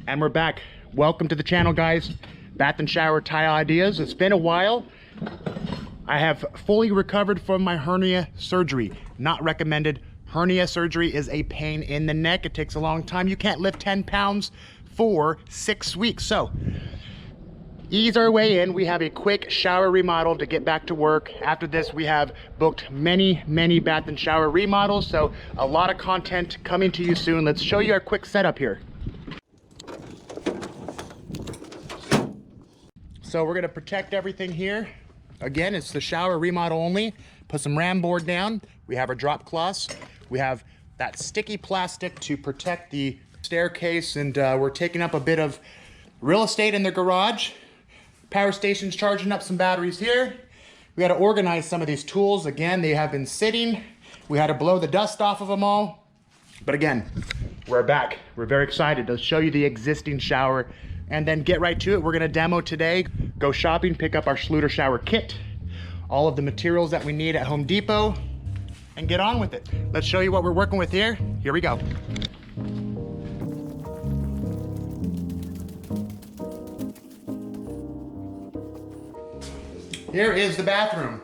And we're back. Welcome to the channel, guys. Bath and shower tile ideas. It's been a while. I have fully recovered from my hernia surgery. Not recommended. Hernia surgery is a pain in the neck. It takes a long time. You can't lift 10 pounds for 6 weeks. So ease our way in. We have a quick shower remodel to get back to work. After this, we have booked many bath and shower remodels. So a lot of content coming to you soon. Let's show you our quick setup here. So we're gonna protect everything here. Again, it's the shower remodel only. Put some ram board down. We have our drop cloths. We have that sticky plastic to protect the staircase, and we're taking up a bit of real estate in the garage. Power station's charging up some batteries here. We gotta organize some of these tools. Again, they have been sitting. We had to blow the dust off of them all. But again, we're back. We're very excited to show you the existing shower and then get right to it. We're gonna demo today, go shopping, pick up our Schluter shower kit, all of the materials that we need at Home Depot, and get on with it. Let's show you what we're working with here. Here we go. Here is the bathroom.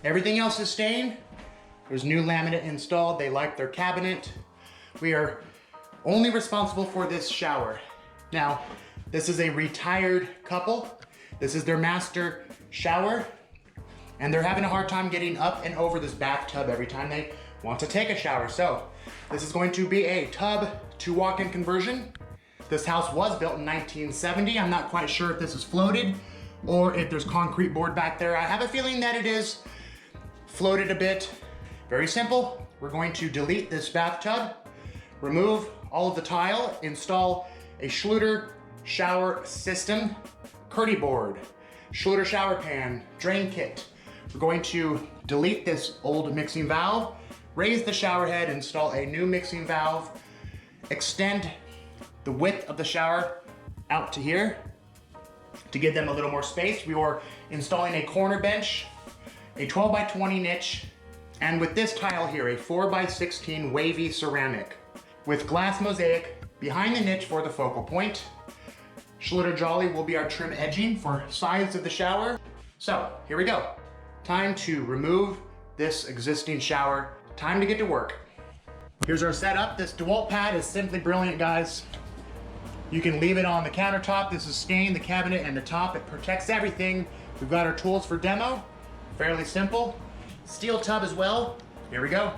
Everything else is staying. There's new laminate installed. They like their cabinet. We are only responsible for this shower. Now, this is a retired couple. This is their master shower, and they're having a hard time getting up and over this bathtub every time they want to take a shower. So this is going to be a tub to walk-in conversion. This house was built in 1970. I'm not quite sure if this is floated or if there's concrete board back there. I have a feeling that it is floated a bit. Very simple. We're going to delete this bathtub, remove all of the tile, install a Schluter shower system, Curdy board, Schluter shower pan, drain kit. We're going to delete this old mixing valve, raise the shower head, install a new mixing valve, extend the width of the shower out to here to give them a little more space. We are installing a corner bench, a 12 by 20 niche, and with this tile here, a 4 by 16 wavy ceramic with glass mosaic behind the niche for the focal point. Schluter Jolly will be our trim edging for sides of the shower. So here we go. Time to remove this existing shower. Time to get to work. Here's our setup. This DeWalt pad is simply brilliant, guys. You can leave it on the countertop. This is staying the cabinet and the top. It protects everything. We've got our tools for demo. Fairly simple. Steel tub as well. Here we go.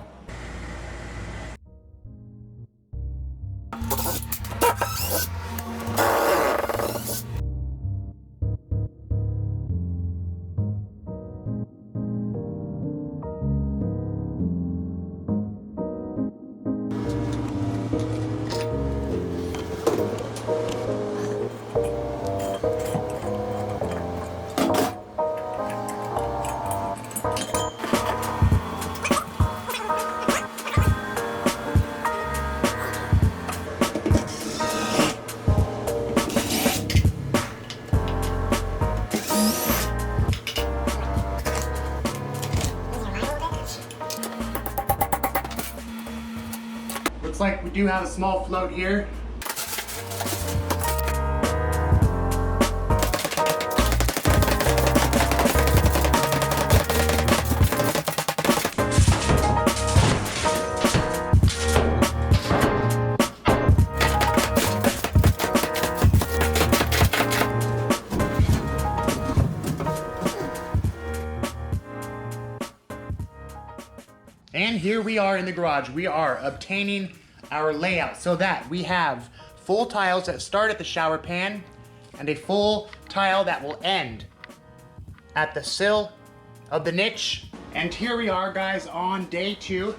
Looks like we do have a small float here. And here we are in the garage. We are obtaining our layout so that we have full tiles that start at the shower pan and a full tile that will end at the sill of the niche. And here we are, guys, on day 2.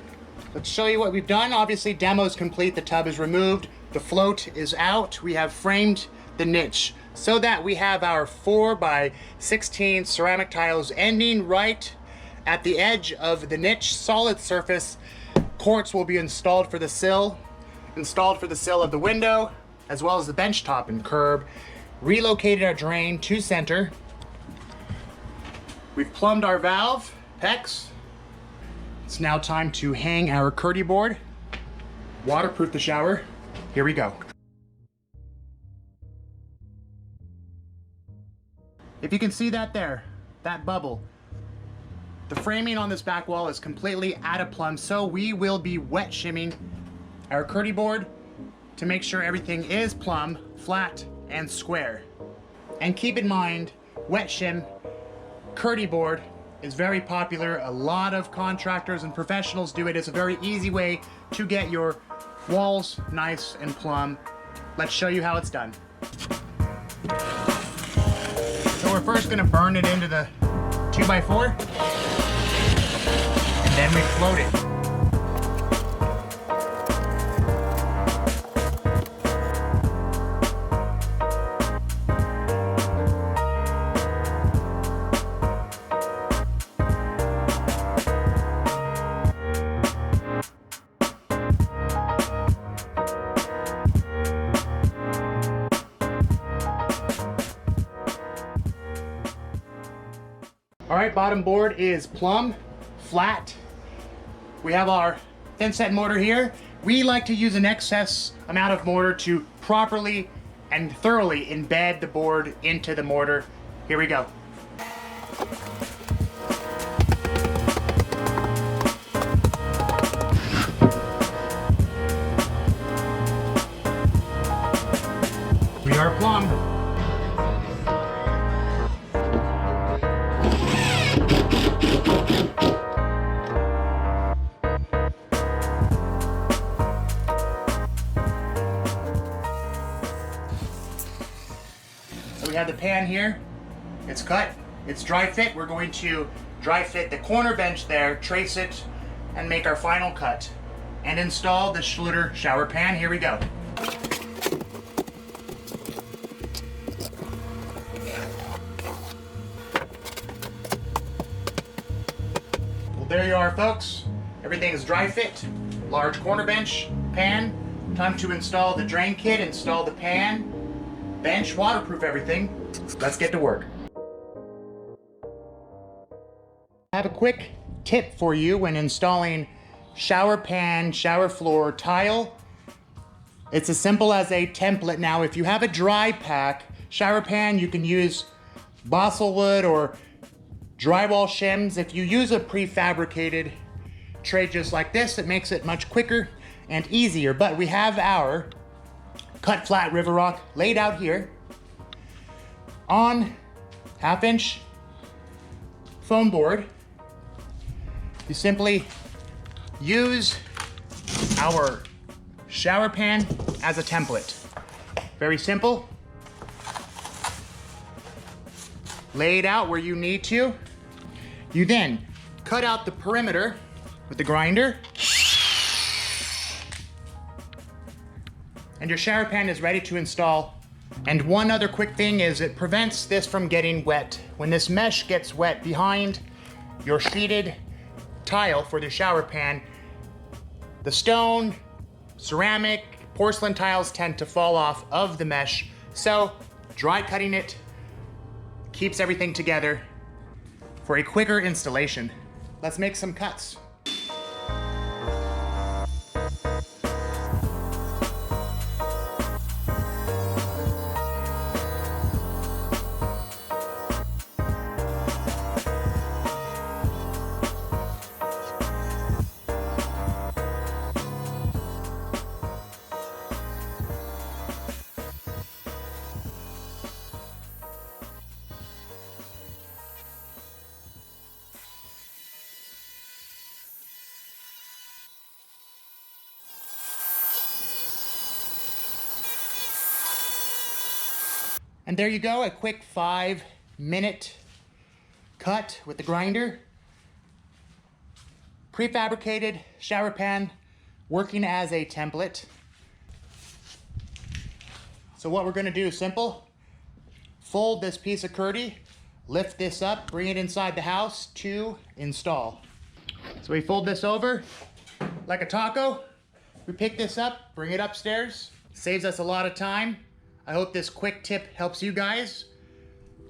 Let's show you what we've done. Obviously, demo is complete. The tub is removed. The float is out. We have framed the niche so that we have our 4 by 16 ceramic tiles ending right at the edge of the niche. Solid surface. Quartz will be installed for the sill of the window, as well as the bench top and curb. Relocated our drain to center. We've plumbed our valve, PEX. It's now time to hang our Curdy board. waterproof the shower. Here we go. If you can see that there, that bubble, the framing on this back wall is completely out of plumb, so we will be wet shimming our Curdy board to make sure everything is plumb, flat, and square. And keep in mind, wet shim Curdy board is very popular. A lot of contractors and professionals do it. It's a very easy way to get your walls nice and plumb. Let's show you how it's done. So we're first gonna burn it into the 2x4, and then we float it. All right, bottom board is plumb, flat. We have our thin set mortar here. We like to use an excess amount of mortar to properly and thoroughly embed the board into the mortar. Here we go. We are plumb. So we have the pan here. It's cut. It's dry fit. We're going to dry fit the corner bench there, trace it, and make our final cut. And install the Schluter shower pan. Here we go. Well, there you are, folks. Everything is dry fit. Large corner bench, pan. Time to install the drain kit, install the pan, bench, waterproof everything. Let's get to work. I have a quick tip for you when installing shower pan, shower floor tile. It's as simple as a template. Now, if you have a dry pack shower pan, you can use balsa wood or drywall shims. If you use a prefabricated tray just like this, it makes it much quicker and easier. But we have our cut flat river rock laid out here on 1/2 inch foam board. You simply use our shower pan as a template. Very simple. Lay it out where you need to. You then cut out the perimeter with the grinder. And your shower pan is ready to install. And one other quick thing is it prevents this from getting wet. When this mesh gets wet behind your sheeted tile for the shower pan, the stone, ceramic, porcelain tiles tend to fall off of the mesh. So dry cutting it keeps everything together for a quicker installation. Let's make some cuts. And there you go, a quick 5-minute cut with the grinder. Prefabricated shower pan working as a template. So what we're gonna do is simple. Fold this piece of Curdy, lift this up, bring it inside the house to install. So we fold this over like a taco. We pick this up, bring it upstairs. Saves us a lot of time. I hope this quick tip helps you guys,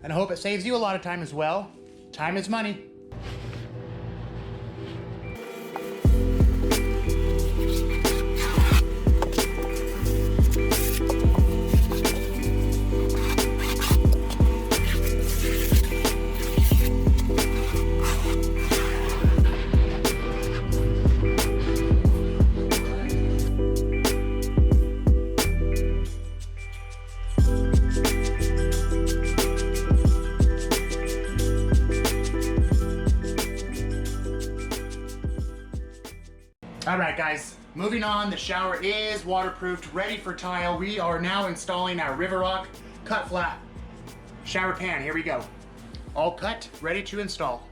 and I hope it saves you a lot of time as well. Time is money. All right, guys, moving on. The shower is waterproofed, ready for tile. We are now installing our River Rock cut flat shower pan. Here we go. All cut, ready to install.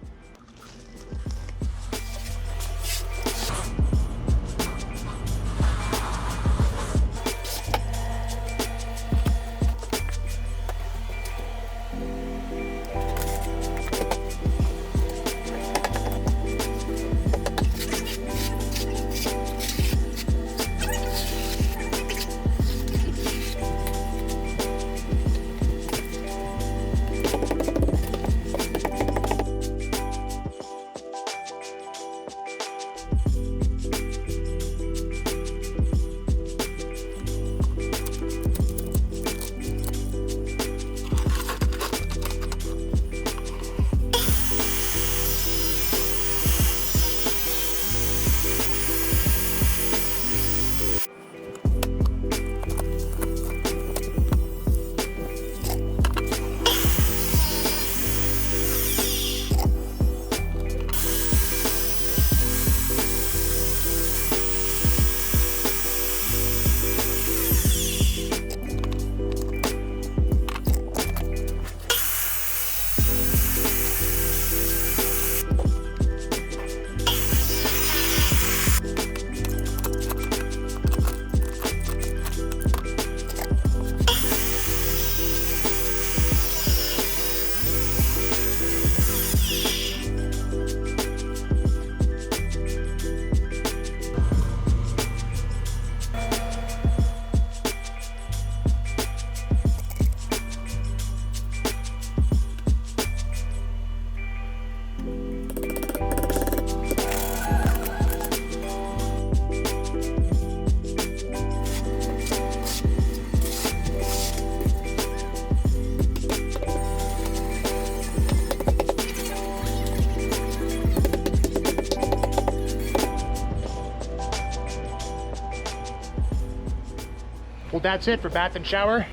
Well, that's it for bath and shower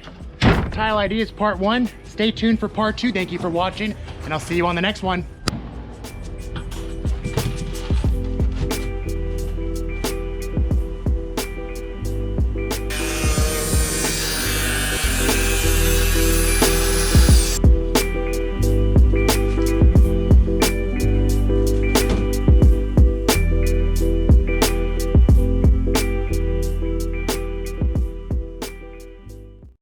tile ideas part 1. Stay tuned for part 2. Thank you for watching, and I'll see you on the next one.